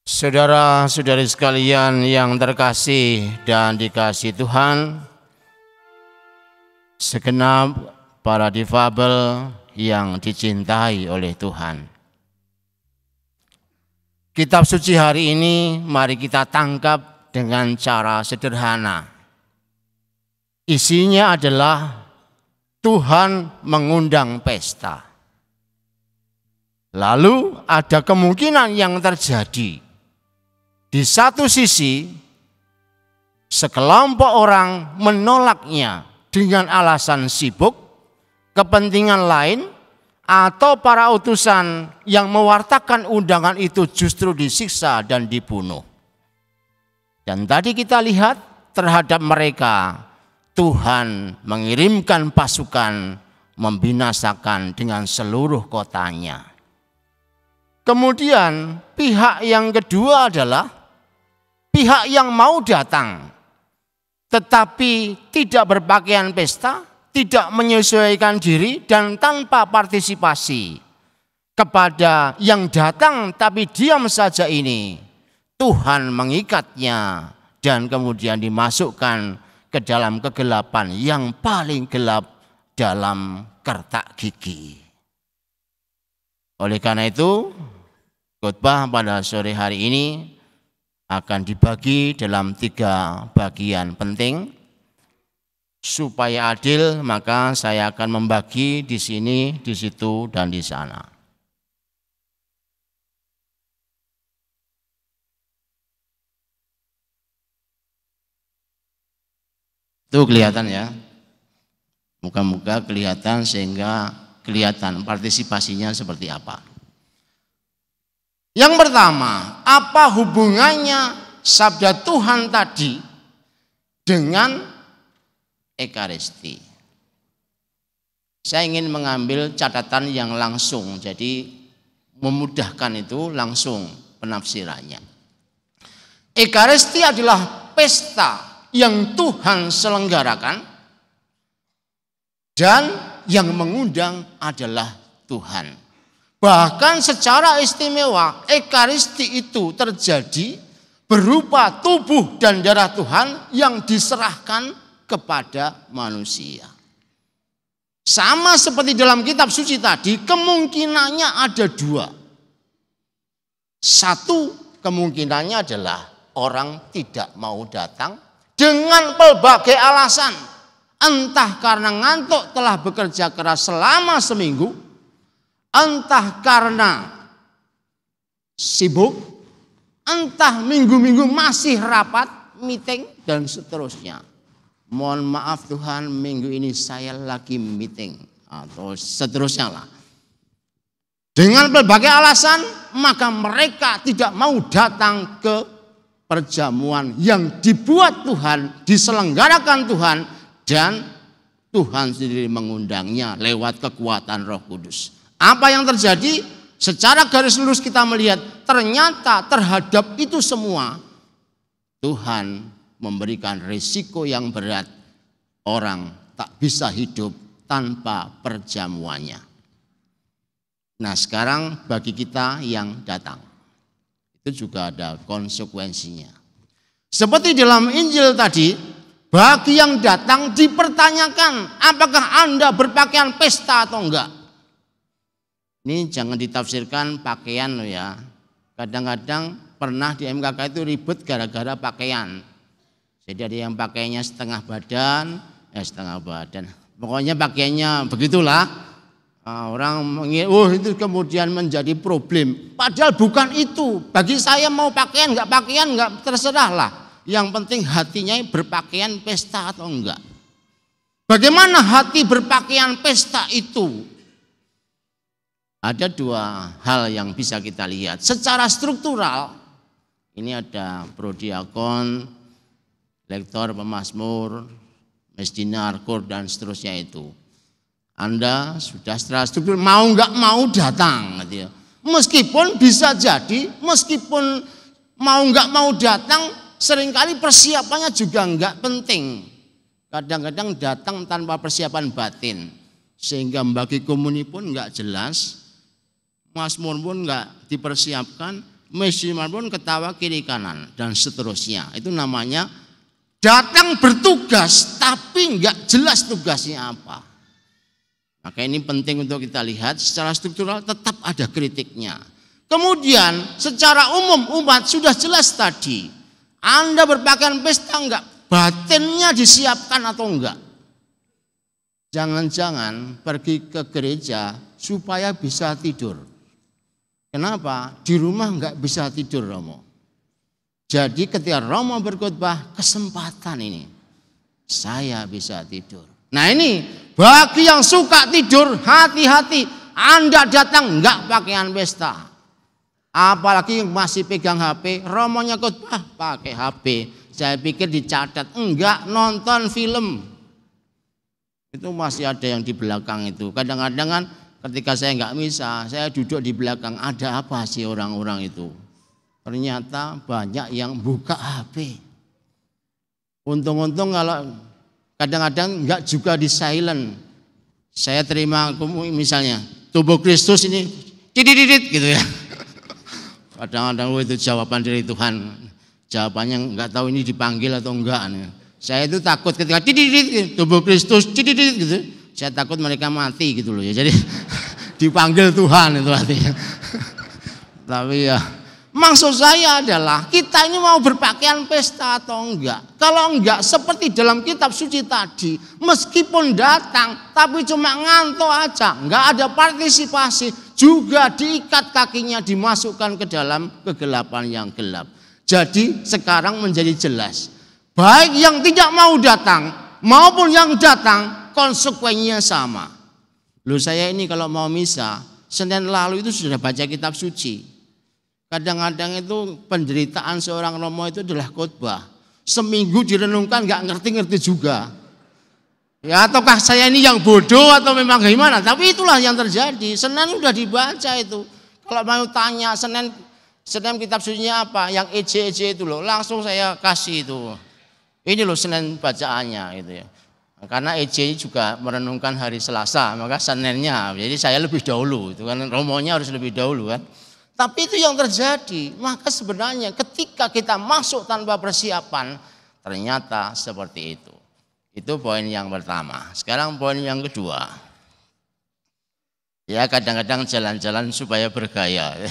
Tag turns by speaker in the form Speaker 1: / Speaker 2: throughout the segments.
Speaker 1: Saudara-saudari sekalian yang terkasih dan dikasihi Tuhan, segenap para difabel yang dicintai oleh Tuhan. Kitab suci hari ini mari kita tangkap dengan cara sederhana. Isinya adalah Tuhan mengundang pesta. Lalu ada kemungkinan yang terjadi. Di satu sisi, sekelompok orang menolaknya dengan alasan sibuk, kepentingan lain, atau para utusan yang mewartakan undangan itu justru disiksa dan dibunuh. Dan tadi kita lihat terhadap mereka, Tuhan mengirimkan pasukan membinasakan dengan seluruh kotanya. Kemudian pihak yang kedua adalah pihak yang mau datang, tetapi tidak berpakaian pesta, tidak menyesuaikan diri dan tanpa partisipasi. Kepada yang datang tapi diam saja ini, Tuhan mengikatnya dan kemudian dimasukkan ke dalam kegelapan yang paling gelap dalam kertak gigi. Oleh karena itu, khotbah pada sore hari ini akan dibagi dalam 3 bagian penting. Supaya adil, maka saya akan membagi di sini, di situ, dan di sana. Itu kelihatan ya. Muka-muka kelihatan sehingga kelihatan partisipasinya seperti apa. Yang pertama, apa hubungannya sabda Tuhan tadi dengan Ekaristi? Saya ingin mengambil catatan yang langsung, jadi memudahkan itu langsung penafsirannya. Ekaristi adalah pesta yang Tuhan selenggarakan dan yang mengundang adalah Tuhan. Bahkan secara istimewa Ekaristi itu terjadi berupa tubuh dan darah Tuhan yang diserahkan kepada manusia. Sama seperti dalam kitab suci tadi, kemungkinannya ada 2. Satu, kemungkinannya adalah orang tidak mau datang dengan berbagai alasan. Entah karena ngantuk telah bekerja keras selama seminggu, entah karena sibuk, entah minggu-minggu masih rapat, meeting, dan seterusnya. Mohon maaf Tuhan, minggu ini saya lagi meeting, atau seterusnya lah. Dengan berbagai alasan, maka mereka tidak mau datang ke perjamuan yang dibuat Tuhan, diselenggarakan Tuhan, dan Tuhan sendiri mengundangnya lewat kekuatan Roh Kudus. Apa yang terjadi? Secara garis lurus kita melihat ternyata terhadap itu semua Tuhan memberikan risiko yang berat. Orang tak bisa hidup tanpa perjamuannya. Nah sekarang bagi kita yang datang, itu juga ada konsekuensinya. Seperti dalam Injil tadi, bagi yang datang dipertanyakan apakah Anda berpakaian pesta atau enggak. Ini jangan ditafsirkan pakaian loh ya. Kadang-kadang pernah di MKK itu ribut gara-gara pakaian. Jadi ada yang pakainya setengah badan, setengah badan. Pokoknya pakaiannya begitulah. Orang mengira, itu kemudian menjadi problem. Padahal bukan itu. Bagi saya mau pakaian nggak terserah lah. Yang penting hatinya berpakaian pesta atau enggak. Bagaimana hati berpakaian pesta itu? Ada 2 hal yang bisa kita lihat. Secara struktural, ini ada prodiakon, lektor, pemazmur, mesdinar, kor, dan seterusnya itu. Anda sudah secara struktur mau nggak mau datang. Gitu ya. Meskipun bisa jadi, meskipun mau nggak mau datang, seringkali persiapannya juga nggak penting. Kadang-kadang datang tanpa persiapan batin. Sehingga bagi komuni pun nggak jelas. Mazmur pun nggak dipersiapkan, musiman pun ketawa kiri kanan dan seterusnya. Itu namanya datang bertugas tapi nggak jelas tugasnya apa. Maka ini penting untuk kita lihat secara struktural tetap ada kritiknya. Kemudian secara umum umat sudah jelas tadi. Anda berpakaian pesta enggak? Batinnya disiapkan atau enggak? Jangan-jangan pergi ke gereja supaya bisa tidur. Kenapa? Di rumah enggak bisa tidur Romo. Jadi ketika Romo berkhotbah, kesempatan ini. Saya bisa tidur. Nah ini bagi yang suka tidur, hati-hati. Anda datang enggak pakaian pesta. Apalagi masih pegang HP, Romonya khotbah pakai HP. Saya pikir dicatat, enggak nonton film. Itu masih ada yang di belakang itu. Kadang-kadang kan ketika saya enggak misa, saya duduk di belakang. Ada apa sih orang-orang itu? Ternyata banyak yang buka HP. Untung-untung kalau kadang-kadang enggak juga di silent. Saya terima misalnya tubuh Kristus ini dididit gitu ya. Kadang-kadang itu jawaban dari Tuhan. Jawabannya enggak tahu ini dipanggil atau enggak. Saya itu takut ketika dididit tubuh Kristus dididit gitu. Saya takut mereka mati gitu loh ya. Jadi dipanggil Tuhan itu artinya. Tapi ya maksud saya adalah kita ini mau berpakaian pesta atau enggak. Kalau enggak seperti dalam kitab suci tadi, meskipun datang tapi cuma ngantuk aja, enggak ada partisipasi, juga diikat kakinya dimasukkan ke dalam kegelapan yang gelap. Jadi sekarang menjadi jelas, baik yang tidak mau datang maupun yang datang konsekuensinya sama. Loh saya ini kalau mau misa, Senin lalu itu sudah baca kitab suci. Kadang-kadang itu penderitaan seorang Romo itu adalah khotbah. Seminggu direnungkan nggak ngerti-ngerti juga. Ya ataukah saya ini yang bodoh atau memang gimana? Tapi itulah yang terjadi. Senin udah dibaca itu. Kalau mau tanya Senin kitab sucinya apa? Yang EJ itu loh. Langsung saya kasih itu. Ini loh Senin bacaannya gitu ya. Karena EJ juga merenungkan hari Selasa, maka Seninnya. Jadi saya lebih dahulu. Itu kan Romonya harus lebih dahulu kan. Tapi itu yang terjadi. Maka sebenarnya ketika kita masuk tanpa persiapan, ternyata seperti itu. Itu poin yang pertama. Sekarang poin yang kedua. Ya kadang-kadang jalan-jalan supaya bergaya.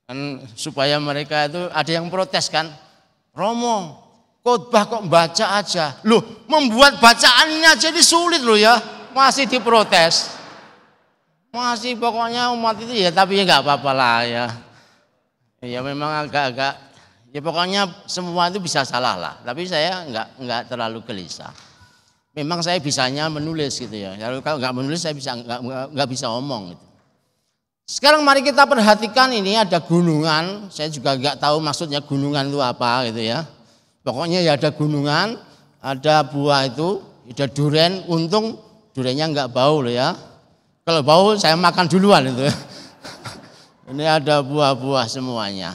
Speaker 1: Kan supaya mereka itu ada yang protes kan. Romo, khotbah kok baca aja. Loh, membuat bacaan ini aja ini sulit loh ya. Masih diprotes. Masih pokoknya umat itu ya tapi ya nggak apa-apa lah ya. Ya memang agak-agak ya pokoknya semua itu bisa salah lah. Tapi saya nggak terlalu gelisah. Memang saya bisanya menulis gitu ya. Kalau nggak menulis saya nggak bisa omong gitu. Sekarang mari kita perhatikan ini ada gunungan. Saya juga nggak tahu maksudnya gunungan itu apa gitu ya. Pokoknya ya ada gunungan, ada buah itu, ada duren. Untung durennya nggak bau loh ya. Kalau bau saya makan duluan itu. Ini ada buah-buah semuanya.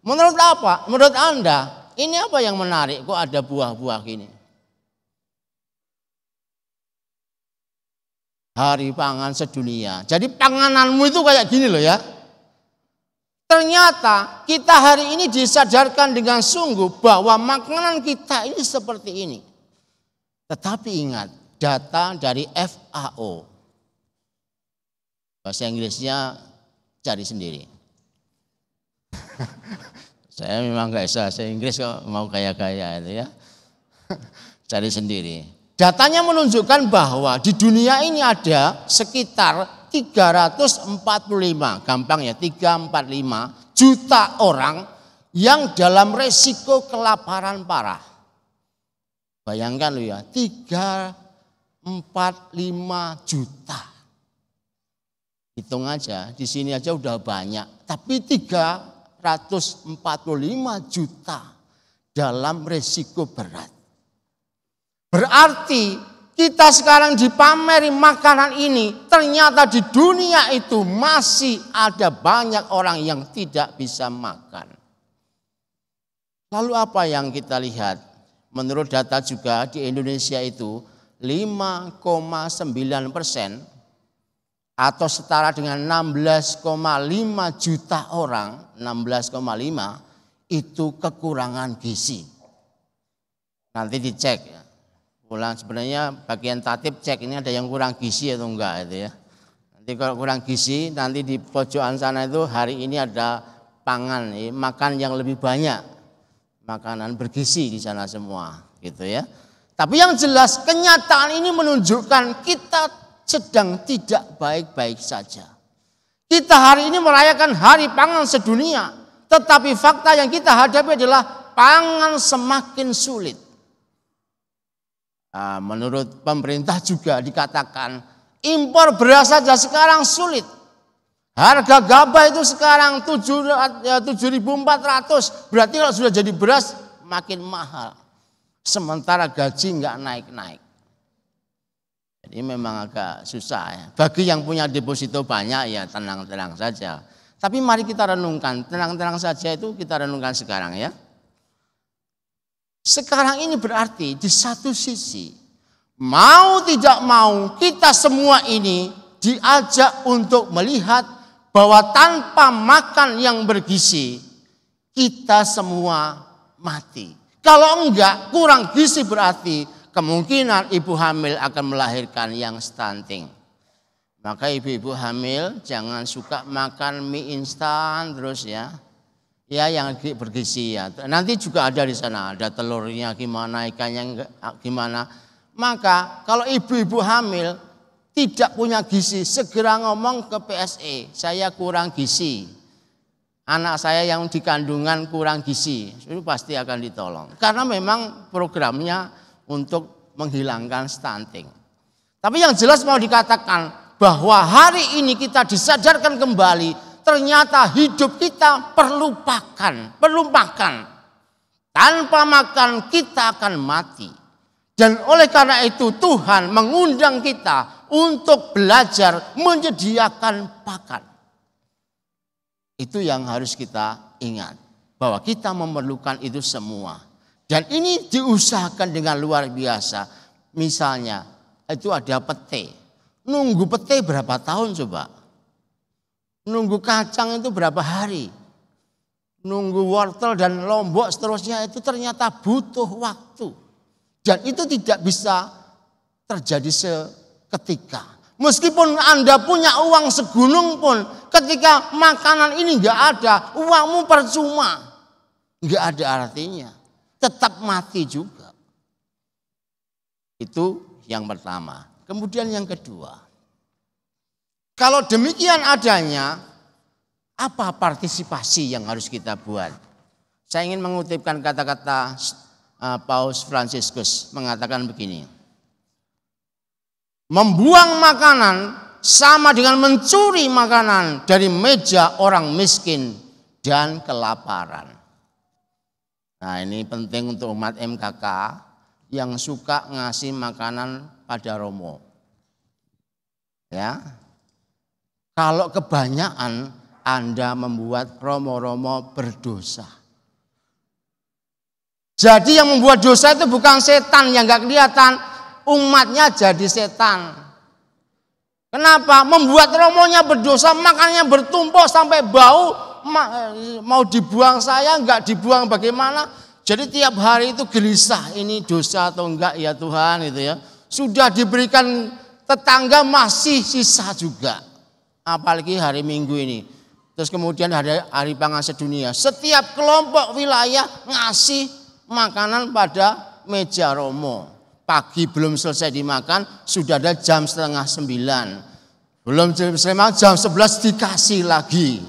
Speaker 1: Menurut apa? Menurut Anda, ini apa yang menarik? Kok ada buah-buah gini? Hari pangan sedunia. Jadi pangananmu itu kayak gini loh ya. Ternyata kita hari ini disadarkan dengan sungguh bahwa makanan kita ini seperti ini. Tetapi ingat, data dari FAO. Bahasa Inggrisnya cari sendiri. Saya memang gak bisa bahasa Inggris kok mau gaya-gaya itu ya. Cari sendiri. Datanya menunjukkan bahwa di dunia ini ada sekitar 345, gampang ya 345 juta orang yang dalam resiko kelaparan parah. Bayangkan lu ya, 345 juta. Hitung aja, di sini aja udah banyak. Tapi 345 juta dalam resiko berat. Berarti kita sekarang dipameri makanan ini, ternyata di dunia itu masih ada banyak orang yang tidak bisa makan. Lalu apa yang kita lihat? Menurut data juga di Indonesia itu 5,9% atau setara dengan 16,5 juta orang, 16,5 itu kekurangan gizi. Nanti dicek ya. Ulang sebenarnya bagian tatib cek ini ada yang kurang gizi atau enggak itu ya. Nanti kalau kurang gizi nanti di pojokan sana itu hari ini ada pangan, makan yang lebih banyak. Makanan bergizi di sana semua gitu ya. Tapi yang jelas kenyataan ini menunjukkan kita sedang tidak baik-baik saja. Kita hari ini merayakan hari pangan sedunia. Tetapi fakta yang kita hadapi adalah pangan semakin sulit. Nah, menurut pemerintah juga dikatakan impor beras saja sekarang sulit. Harga gabah itu sekarang 7.400. Berarti kalau sudah jadi beras makin mahal. Sementara gaji nggak naik-naik. Jadi memang agak susah ya. Bagi yang punya deposito banyak ya tenang-tenang saja. Tapi mari kita renungkan, tenang-tenang saja itu kita renungkan sekarang ya. Sekarang ini berarti di satu sisi, mau tidak mau kita semua ini diajak untuk melihat bahwa tanpa makan yang bergizi, kita semua mati. Kalau enggak, kurang gizi berarti kemungkinan ibu hamil akan melahirkan yang stunting. Maka ibu-ibu hamil jangan suka makan mie instan terus ya. Ya yang bergizi ya. Nanti juga ada di sana, ada telurnya gimana, ikannya gimana. Maka kalau ibu-ibu hamil tidak punya gizi, segera ngomong ke PSE, saya kurang gizi. Anak saya yang di kandungan kurang gizi, itu pasti akan ditolong. Karena memang programnya untuk menghilangkan stunting. Tapi yang jelas mau dikatakan, bahwa hari ini kita disadarkan kembali ternyata hidup kita perlu makan. Tanpa makan kita akan mati. Dan oleh karena itu Tuhan mengundang kita untuk belajar menyediakan pakan. Itu yang harus kita ingat. Bahwa kita memerlukan itu semua. Dan ini diusahakan dengan luar biasa. Misalnya itu ada pete. Nunggu pete berapa tahun coba? Nunggu kacang itu berapa hari? Nunggu wortel dan lombok seterusnya itu ternyata butuh waktu. Dan itu tidak bisa terjadi seketika. Meskipun Anda punya uang segunung pun ketika makanan ini enggak ada, uangmu percuma. Enggak ada artinya. Tetap mati juga. Itu yang pertama. Kemudian yang kedua, kalau demikian adanya, apa partisipasi yang harus kita buat? Saya ingin mengutipkan kata-kata Paus Fransiskus mengatakan begini. Membuang makanan sama dengan mencuri makanan dari meja orang miskin dan kelaparan. Nah ini penting untuk umat MKK yang suka ngasih makanan pada romo. Ya. Kalau kebanyakan Anda membuat romo-romo berdosa. Jadi yang membuat dosa itu bukan setan yang enggak kelihatan, umatnya jadi setan. Kenapa? Membuat romonya berdosa, makannya bertumpuk sampai bau, mau dibuang saya enggak dibuang bagaimana? Jadi tiap hari itu gelisah, ini dosa atau enggak ya Tuhan gitu ya. Sudah diberikan tetangga masih sisa juga. Apalagi hari Minggu ini. Terus kemudian ada hari pangan sedunia. Setiap kelompok wilayah ngasih makanan pada meja romo. Pagi belum selesai dimakan, sudah ada jam 8:30. Belum jam 11 dikasih lagi.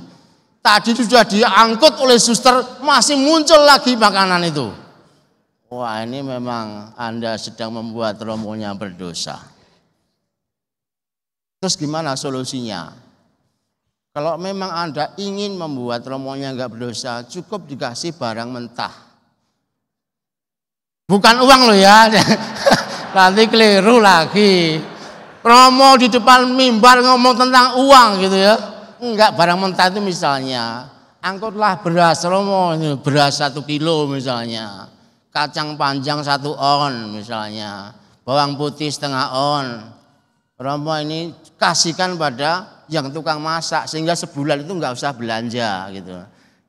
Speaker 1: Tadi sudah diangkut oleh suster, masih muncul lagi makanan itu. Wah ini memang Anda sedang membuat romonya berdosa. Terus gimana solusinya? Kalau memang Anda ingin membuat romonya enggak berdosa, cukup dikasih barang mentah. Bukan uang loh ya, nanti keliru lagi. Romo di depan mimbar ngomong tentang uang gitu ya. Enggak, barang mentah itu misalnya angkutlah beras romo, beras 1 kilo misalnya, kacang panjang 1 on misalnya, bawang putih 1/2 on, Romo ini kasihkan pada yang tukang masak sehingga sebulan itu nggak usah belanja gitu.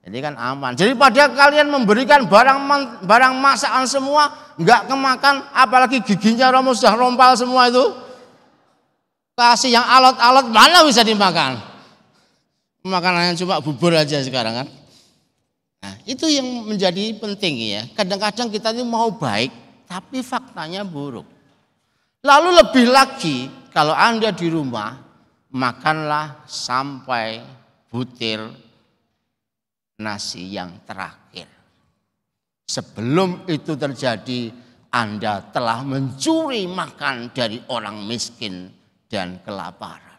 Speaker 1: Jadi kan aman. Jadi pada kalian memberikan barang masakan semua nggak kemakan, apalagi giginya Romo sudah rompal semua itu. Kasih yang alot-alot mana bisa dimakan? Makanannya cuma bubur aja sekarang kan. Nah, itu yang menjadi penting ya. Kadang-kadang kita itu mau baik tapi faktanya buruk. Lalu lebih lagi kalau Anda di rumah, makanlah sampai butir nasi yang terakhir. Sebelum itu terjadi, Anda telah mencuri makan dari orang miskin dan kelaparan.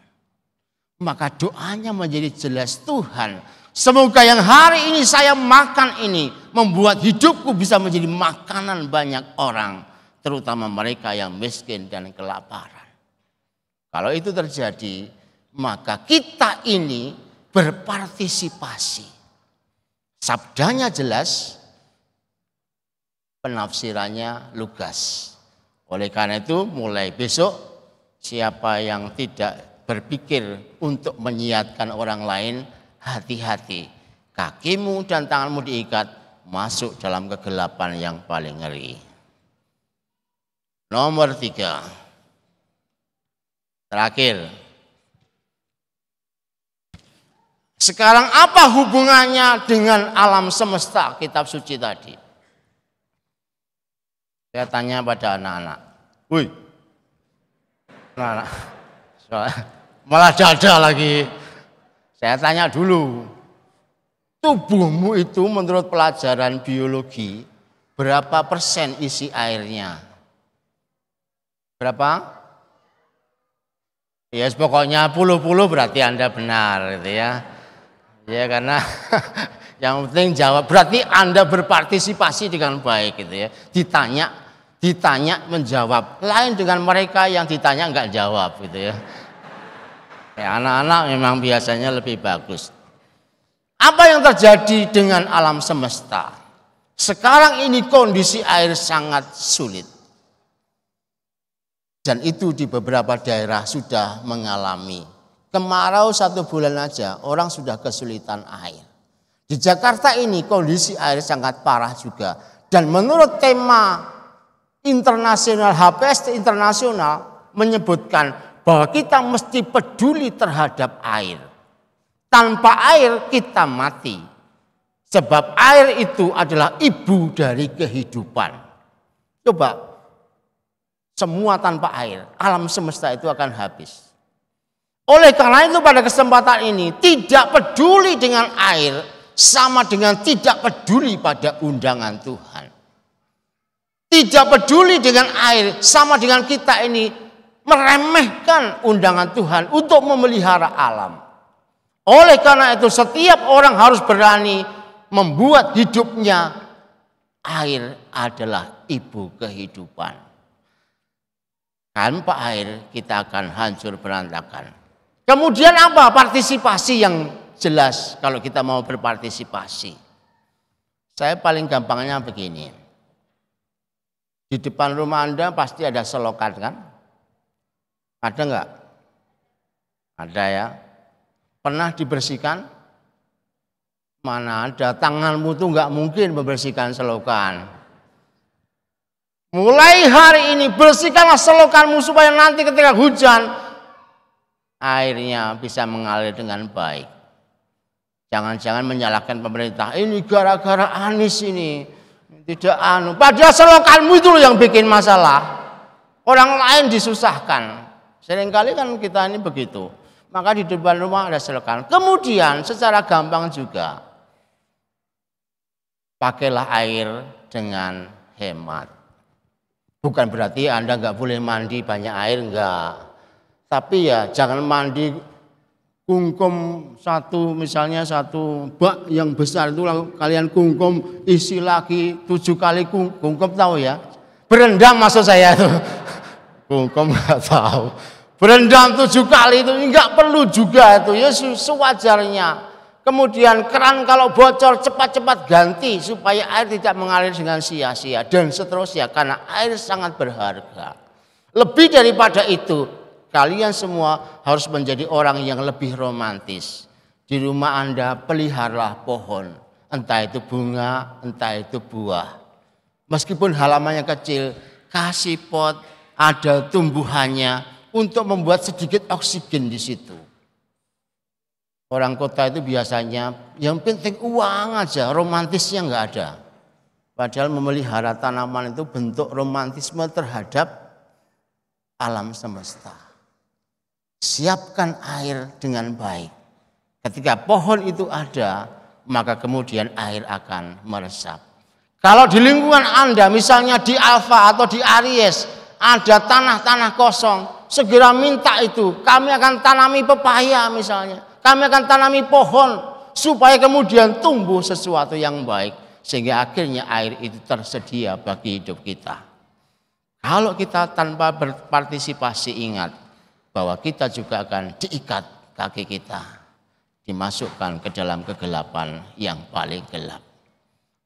Speaker 1: Maka doanya menjadi jelas, Tuhan, semoga yang hari ini saya makan ini membuat hidupku bisa menjadi makanan banyak orang, terutama mereka yang miskin dan kelaparan. Kalau itu terjadi, maka kita ini berpartisipasi. Sabdanya jelas, penafsirannya lugas. Oleh karena itu mulai besok siapa yang tidak berpikir untuk menyiatkan orang lain, hati-hati. Kakimu dan tanganmu diikat, masuk dalam kegelapan yang paling ngeri. Nomor 3. Terakhir. Sekarang apa hubungannya dengan alam semesta kitab suci tadi? Saya tanya pada anak-anak. Woi. Anak-anak. Malah dada lagi. Saya tanya dulu. Tubuhmu itu menurut pelajaran biologi berapa persen isi airnya? Berapa? Ya pokoknya puluh-puluh berarti Anda benar gitu ya. Ya karena yang penting jawab, berarti Anda berpartisipasi dengan baik gitu ya. Ditanya menjawab. Lain dengan mereka yang ditanya enggak jawab gitu ya. Ya anak-anak memang biasanya lebih bagus. Apa yang terjadi dengan alam semesta? Sekarang ini kondisi air sangat sulit. Dan itu di beberapa daerah sudah mengalami. Kemarau 1 bulan aja orang sudah kesulitan air. Di Jakarta ini kondisi air sangat parah juga. Dan menurut tema internasional, HPS internasional menyebutkan bahwa kita mesti peduli terhadap air. Tanpa air kita mati. Sebab air itu adalah ibu dari kehidupan. Coba. Semua tanpa air, alam semesta itu akan habis. Oleh karena itu pada kesempatan ini tidak peduli dengan air sama dengan tidak peduli pada undangan Tuhan. Tidak peduli dengan air sama dengan kita ini meremehkan undangan Tuhan untuk memelihara alam. Oleh karena itu setiap orang harus berani membuat hidupnya air adalah ibu kehidupan. Tanpa air kita akan hancur berantakan. Kemudian apa? Partisipasi yang jelas kalau kita mau berpartisipasi. Saya paling gampangnya begini. Di depan rumah Anda pasti ada selokan kan? Ada enggak? Ada ya. Pernah dibersihkan? Mana ada, tanganmu tuh enggak mungkin membersihkan selokan. Mulai hari ini bersihkanlah selokanmu supaya nanti ketika hujan airnya bisa mengalir dengan baik. Jangan-jangan menyalahkan pemerintah. Ini gara-gara Anies ini. Tidak anu. Padahal selokanmu itu yang bikin masalah. Orang lain disusahkan. Seringkali kan kita ini begitu. Maka di depan rumah ada selokan. Kemudian secara gampang juga pakailah air dengan hemat. Bukan berarti Anda nggak boleh mandi banyak air, enggak. Tapi ya jangan mandi kungkum misalnya satu bak yang besar itu kalian kungkum isi lagi 7 kali kungkum tahu ya? Berendam maksud saya itu. Kungkum nggak tahu. Berendam 7 kali itu nggak perlu juga itu ya sewajarnya. Kemudian keran kalau bocor cepat-cepat ganti supaya air tidak mengalir dengan sia-sia dan seterusnya karena air sangat berharga. Lebih daripada itu, kalian semua harus menjadi orang yang lebih romantis. Di rumah Anda peliharalah pohon, entah itu bunga, entah itu buah. Meskipun halamannya kecil, kasih pot, ada tumbuhannya untuk membuat sedikit oksigen di situ. Orang kota itu biasanya yang penting uang aja, romantisnya nggak ada. Padahal memelihara tanaman itu bentuk romantisme terhadap alam semesta. Siapkan air dengan baik. Ketika pohon itu ada, maka kemudian air akan meresap. Kalau di lingkungan Anda, misalnya di Alfa atau di Aries, ada tanah-tanah kosong, segera minta itu. Kami akan tanami pepaya misalnya. Kami akan tanami pohon supaya kemudian tumbuh sesuatu yang baik. Sehingga akhirnya air itu tersedia bagi hidup kita. Kalau kita tanpa berpartisipasi, ingat bahwa kita juga akan diikat kaki kita. Dimasukkan ke dalam kegelapan yang paling gelap.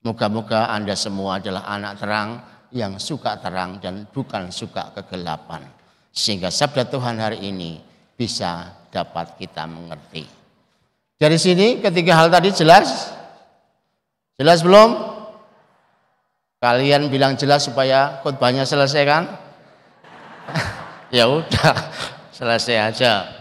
Speaker 1: Moga-moga Anda semua adalah anak terang yang suka terang dan bukan suka kegelapan. Sehingga sabda Tuhan hari ini bisa dapat kita mengerti. Dari sini ketiga hal tadi jelas? Jelas belum? Kalian bilang jelas supaya khotbahnya selesai kan? Ya udah, selesai aja.